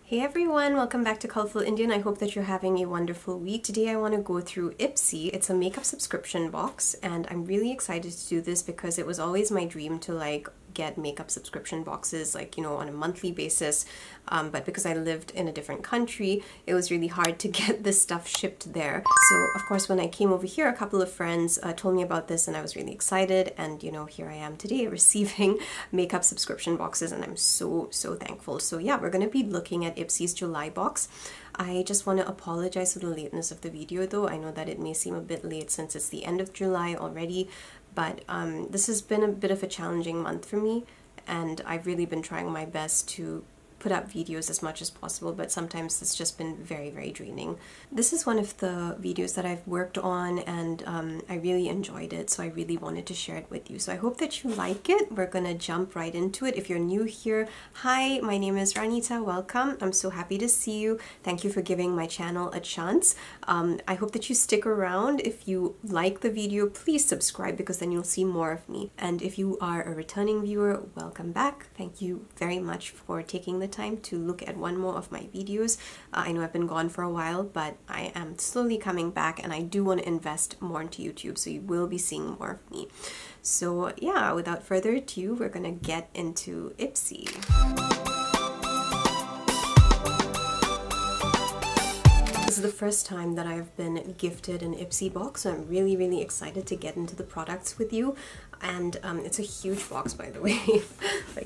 Hey everyone, welcome back to Colourful Indian. I hope that you're having a wonderful week. Today I want to go through IPSY. It's a makeup subscription box and I'm really excited to do this because it was always my dream to get makeup subscription boxes on a monthly basis, but because I lived in a different country it was really hard to get this stuff shipped there. So of course when I came over here, a couple of friends told me about this and I was really excited, and here I am today receiving makeup subscription boxes and I'm so thankful. So yeah, we're going to be looking at IPSY'S July box. I just want to apologize for the lateness of the video though. I know that it may seem a bit late since it's the end of July already, but this has been a bit of a challenging month for me and I've really been trying my best to put up videos as much as possible, but sometimes it's just been very draining. This is one of the videos that I've worked on and I really enjoyed it, so I really wanted to share it with you. So I hope that you like it. We're gonna jump right into it. If you're new here, hi, my name is Ranita. Welcome. I'm so happy to see you. Thank you for giving my channel a chance. I hope that you stick around. If you like the video, please subscribe because then you'll see more of me. And if you are a returning viewer, welcome back. Thank you very much for taking the time to look at one more of my videos. I know I've been gone for a while, but I am slowly coming back and I do want to invest more into YouTube, so you will be seeing more of me. So yeah, without further ado, we're gonna get into IPSY. This is the first time that I've been gifted an IPSY box, so I'm really excited to get into the products with you. And it's a huge box, by the way.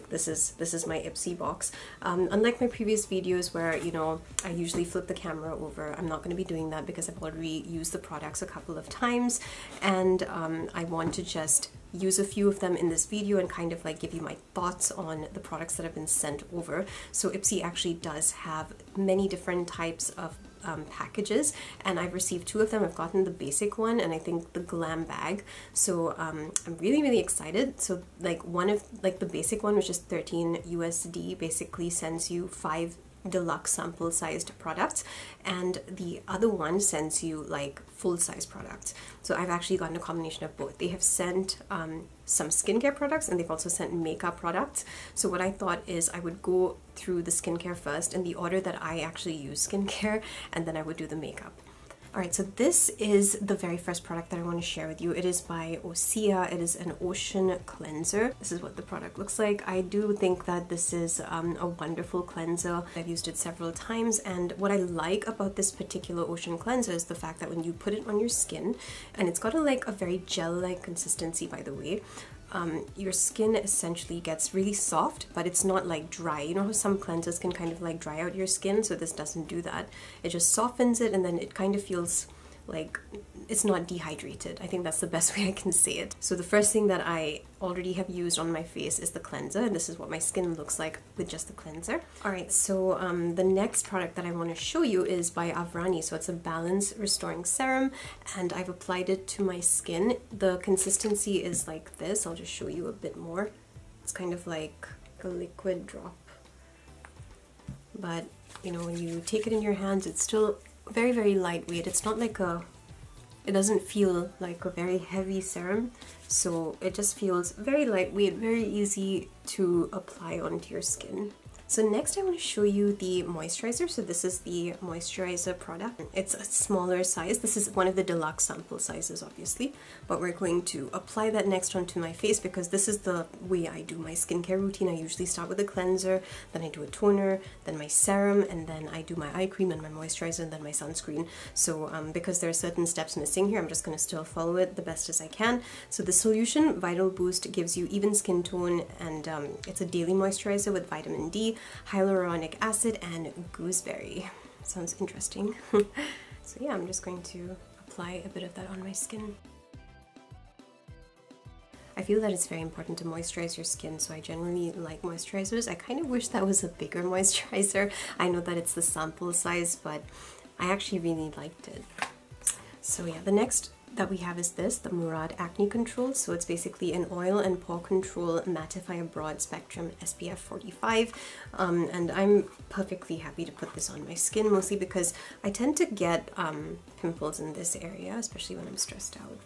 This is my IPSY box. Unlike my previous videos where I usually flip the camera over, I'm not going to be doing that because I've already used the products a couple of times, and I want to just use a few of them in this video and kind of give you my thoughts on the products that have been sent over. So IPSY actually does have many different types of packages, and I've received two of them. I've gotten the basic one and I think the glam bag, so I'm really excited. So one of the basic one, which is 13 USD, basically sends you 5 deluxe sample sized products, and the other one sends you full size products. So I've actually gotten a combination of both. They have sent some skincare products and they've also sent makeup products. So what I thought is I would go through the skincare first in the order that I actually use skincare, and then I would do the makeup. Alright, so this is the very first product that I want to share with you. It is by Osea. It is an ocean cleanser. This is what the product looks like. I do think that this is a wonderful cleanser. I've used it several times, and what I like about this particular ocean cleanser is the fact that when you put it on your skin, and it's got a very gel-like consistency, by the way, your skin essentially gets really soft, but it's not dry. You know how some cleansers can kind of dry out your skin? So this doesn't do that. It just softens it, and then it kind of feels like it's not dehydrated. I think that's the best way I can say it. So the first thing that I already have used on my face is the cleanser, and this is what my skin looks like with just the cleanser. Alright, so the next product that I want to show you is by Avrani. So it's a balance restoring serum, and I've applied it to my skin. The consistency is like this. I'll just show you a bit more. It's kind of like a liquid drop, but when you take it in your hands, it's still very lightweight. It's not it doesn't feel like a very heavy serum, so it just feels very lightweight, very easy to apply onto your skin. So next I want to show you the moisturizer. So this is the moisturizer product. It's a smaller size. This is one of the deluxe sample sizes, obviously, but we're going to apply that next onto my face because this is the way I do my skincare routine. I usually start with a cleanser, then I do a toner, then my serum, and then I do my eye cream and my moisturizer, and then my sunscreen. So because there are certain steps missing here, I'm just going to still follow it the best as I can. So the solution, Vital Boost, gives you even skin tone, and it's a daily moisturizer with vitamin D, hyaluronic acid, and gooseberry. Sounds interesting. So yeah, I'm just going to apply a bit of that on my skin. I feel that it's very important to moisturize your skin, so I generally like moisturizers. I kind of wish that was a bigger moisturizer. I know that it's the sample size, but I actually really liked it. So yeah, the next that we have is this, the Murad Acne Control. So it's basically an oil and pore control mattifier broad spectrum SPF 45, and I'm perfectly happy to put this on my skin, mostly because I tend to get pimples in this area, especially when I'm stressed out.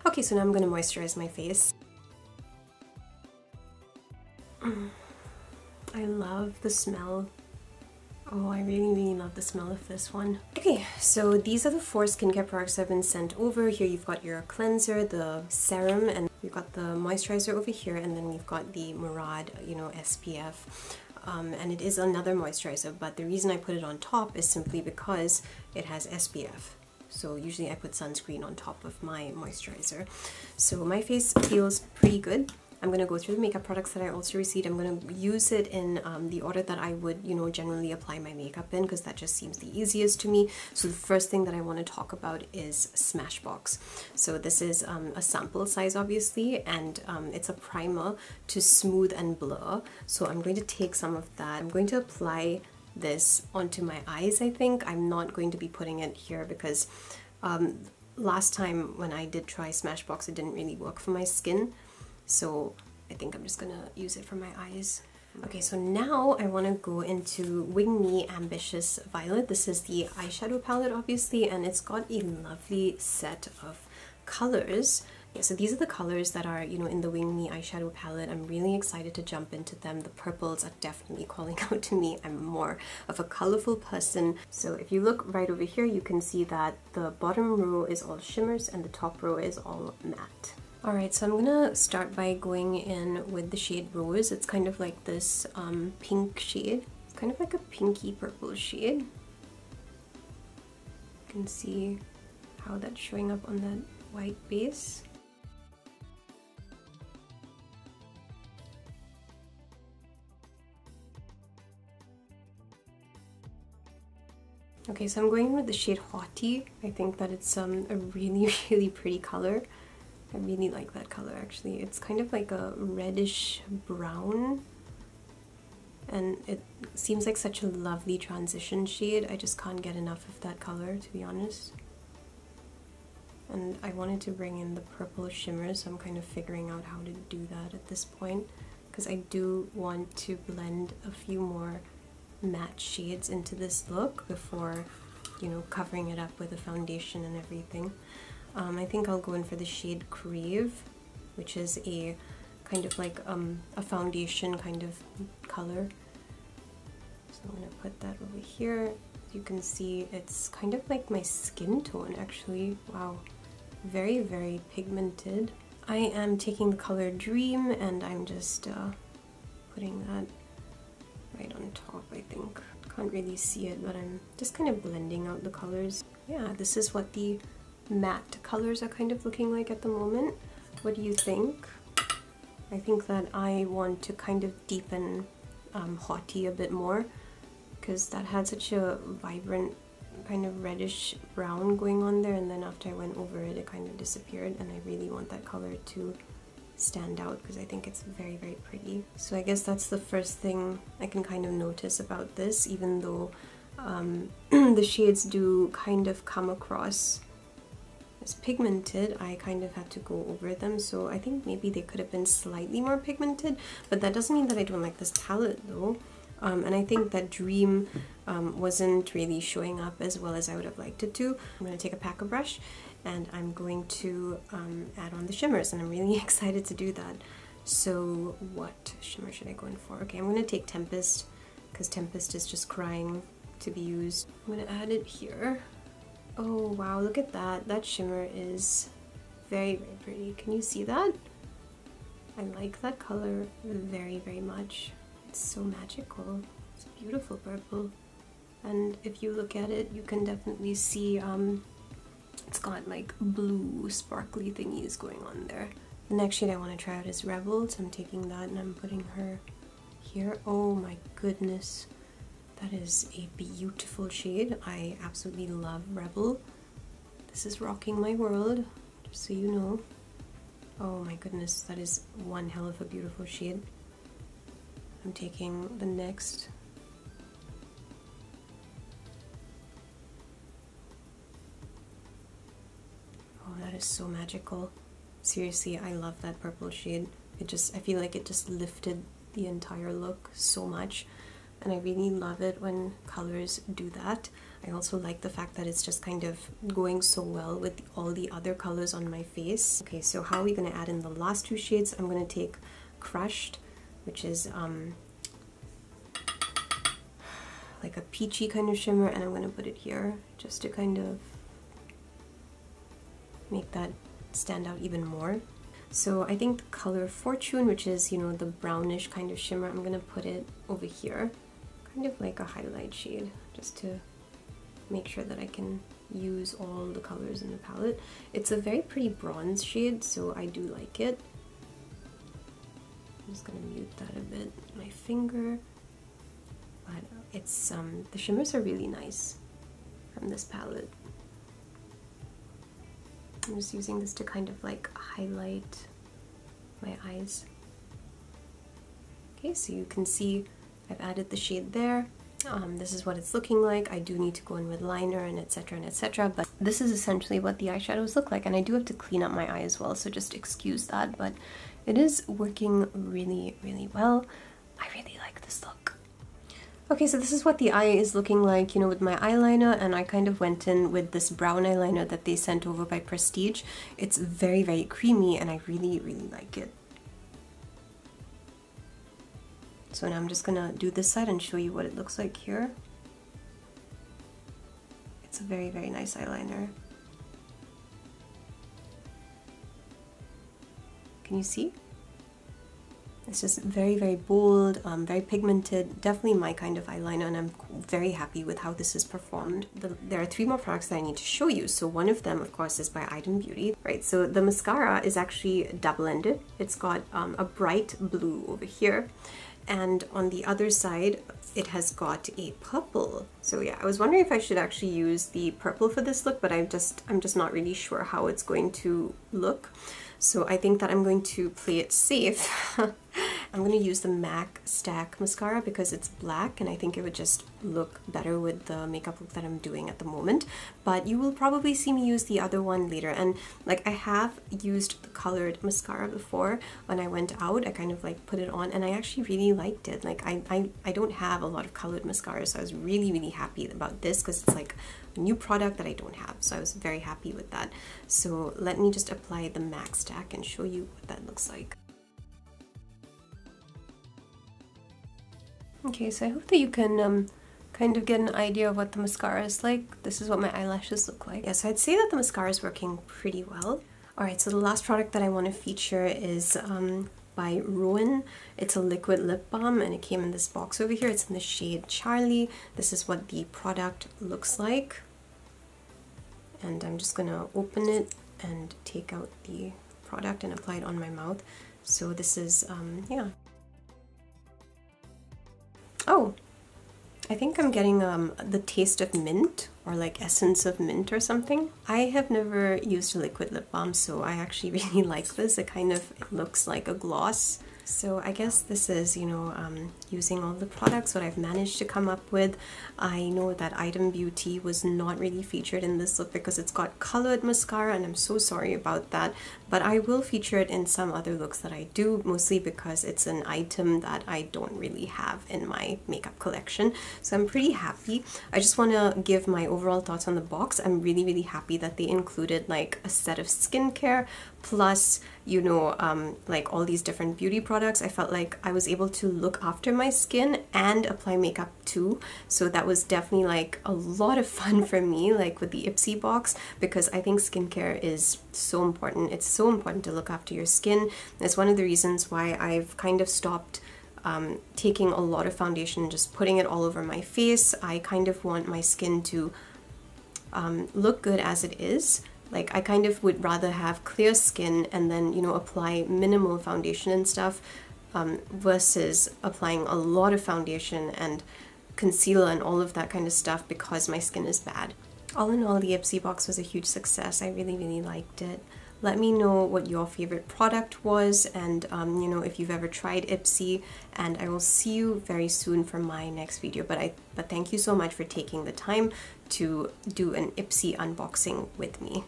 Okay, so now I'm going to moisturize my face. I love the smell. Oh, I really love the smell of this one. Okay, so these are the 4 skincare products that have been sent over. Here you've got your cleanser, the serum, and we've got the moisturizer over here, and then we've got the Murad, you know, SPF. And it is another moisturizer, but the reason I put it on top is simply because it has SPF. So usually I put sunscreen on top of my moisturizer. So my face feels pretty good. I'm going to go through the makeup products that I also received. I'm going to use it in the order that I would, you know, generally apply my makeup in, because that just seems the easiest to me. So the first thing that I want to talk about is Smashbox. So this is a sample size, obviously, and it's a primer to smooth and blur. So I'm going to take some of that. I'm going to apply this onto my eyes, I think. I'm not going to be putting it here because last time when I did try Smashbox, it didn't really work for my skin. So I think I'm just gonna use it for my eyes. Okay, so now I want to go into Wing Me Ambitious Violet. This is the eyeshadow palette, obviously, and it's got a lovely set of colors. Yeah, so these are the colors that are, you know, in the Wing Me eyeshadow palette. I'm really excited to jump into them. The purples are definitely calling out to me. I'm more of a colorful person. So if you look right over here, you can see that the bottom row is all shimmers and the top row is all matte. Alright, so I'm gonna start by going in with the shade Rose. It's kind of like this pink shade. It's kind of like a pinky purple shade. You can see how that's showing up on that white base. Okay, so I'm going in with the shade Haughty. I think that it's a really pretty color. I really like that color, actually. It's kind of like a reddish brown, and it seems like such a lovely transition shade. I just can't get enough of that color, to be honest. And I wanted to bring in the purple shimmer, so I'm kind of figuring out how to do that at this point, because I do want to blend a few more matte shades into this look before, you know, covering it up with a foundation and everything. I think I'll go in for the shade Crave, which is a kind of like a foundation kind of color. So I'm going to put that over here. As you can see, it's kind of like my skin tone, actually. Wow, very pigmented. I am taking the color Dream and I'm just putting that right on top, I think. Can't really see it, but I'm just kind of blending out the colors. Yeah, this is what the matte colors are kind of looking like at the moment. What do you think? I think that I want to kind of deepen Haughty a bit more, because that had such a vibrant kind of reddish brown going on there, and then after I went over it, it kind of disappeared, and I really want that color to stand out because I think it's very pretty. So I guess that's the first thing I can kind of notice about this, even though the shades do kind of come across as pigmented. I kind of had to go over them, so I think maybe they could have been slightly more pigmented, but that doesn't mean that I don't like this palette though. And I think that Dream wasn't really showing up as well as I would have liked it to. I'm going to take a packer brush and I'm going to add on the shimmers, and I'm really excited to do that. So what shimmer should I go in for? Okay, I'm going to take Tempest, because Tempest is just crying to be used. I'm going to add it here. Oh wow, look at that. That shimmer is very pretty. Can you see that? I like that color very much. It's so magical. It's a beautiful purple. And if you look at it, you can definitely see it's got like blue sparkly thingies going on there. The next shade I want to try out is Rebel, so I'm taking that and I'm putting her here. Oh my goodness. That is a beautiful shade. I absolutely love Rebel. This is rocking my world, just so you know. Oh my goodness, that is one hell of a beautiful shade. I'm taking the next. Oh, that is so magical. Seriously, I love that purple shade. I feel like it just lifted the entire look so much. And I really love it when colors do that. I also like the fact that it's just kind of going so well with all the other colors on my face. Okay, so how are we going to add in the last two shades? I'm going to take Crushed, which is like a peachy kind of shimmer, and I'm going to put it here just to kind of make that stand out even more. So I think the color Fortune, which is, you know, the brownish kind of shimmer, I'm going to put it over here, kind of like a highlight shade, just to make sure that I can use all the colors in the palette. It's a very pretty bronze shade, so I do like it. I'm just going to mute that a bit with my finger. But it's the shimmers are really nice from this palette. I'm just using this to kind of like highlight my eyes. Okay, so you can see I've added the shade there. This is what it's looking like. I do need to go in with liner and etc, but this is essentially what the eyeshadows look like, and I do have to clean up my eye as well, so just excuse that, but it is working really, really well. I really like this look. Okay, so this is what the eye is looking like, you know, with my eyeliner, and I kind of went in with this brown eyeliner that they sent over by Prestige. It's very, very creamy, and I really, really like it. So now I'm just gonna do this side and show you what it looks like here. It's a very, very nice eyeliner. Can you see? It's just very, very bold, very pigmented, definitely my kind of eyeliner, and I'm very happy with how this is performed. There are 3 more products that I need to show you. So one of them, of course, is by Item Beauty. Right, so the mascara is actually double-ended. It's got a bright blue over here, and on the other side, it has got a purple. So yeah, I was wondering if I should actually use the purple for this look, but I'm just not really sure how it's going to look. So I think that I'm going to play it safe. I'm going to use the MAC Stack mascara because it's black, and I think it would just look better with the makeup look that I'm doing at the moment. But you will probably see me use the other one later. And like, I have used the colored mascara before when I went out. I kind of like put it on, and I actually really liked it. Like I don't have a lot of colored mascara, so I was really, really happy about this because it's like a new product that I don't have. So I was very happy with that. So let me just apply the MAC Stack and show you what that looks like. Okay, so I hope that you can kind of get an idea of what the mascara is like. This is what my eyelashes look like. Yeah, so I'd say that the mascara is working pretty well. Alright, so the last product that I want to feature is by Rowan. It's a liquid lip balm, and it came in this box over here. It's in the shade Charlie. This is what the product looks like. And I'm just gonna open it and take out the product and apply it on my mouth. So this is, yeah. Oh, I think I'm getting the taste of mint, or like essence of mint or something. I have never used a liquid lip balm, so I actually really like this. It looks like a gloss. So I guess this is, you know, using all the products what I've managed to come up with. I know that Item Beauty was not really featured in this look because it's got colored mascara, and I'm so sorry about that. But I will feature it in some other looks that I do, mostly because it's an item that I don't really have in my makeup collection. So I'm pretty happy. I just want to give my overall thoughts on the box. I'm really, really happy that they included like a set of skincare plus, you know, like all these different beauty products. I felt like I was able to look after my skin and apply makeup too. So that was definitely like a lot of fun for me, like with the IPSY box, because I think skincare is so important. It's so important to look after your skin. It's one of the reasons why I've kind of stopped taking a lot of foundation and just putting it all over my face. I kind of want my skin to look good as it is. Like, I kind of would rather have clear skin and then, you know, apply minimal foundation and stuff versus applying a lot of foundation and concealer and all of that kind of stuff because my skin is bad. All in all, the IPSY box was a huge success. I really, really liked it. Let me know what your favorite product was, and you know, if you've ever tried IPSY, and I will see you very soon for my next video. But thank you so much for taking the time to do an IPSY unboxing with me.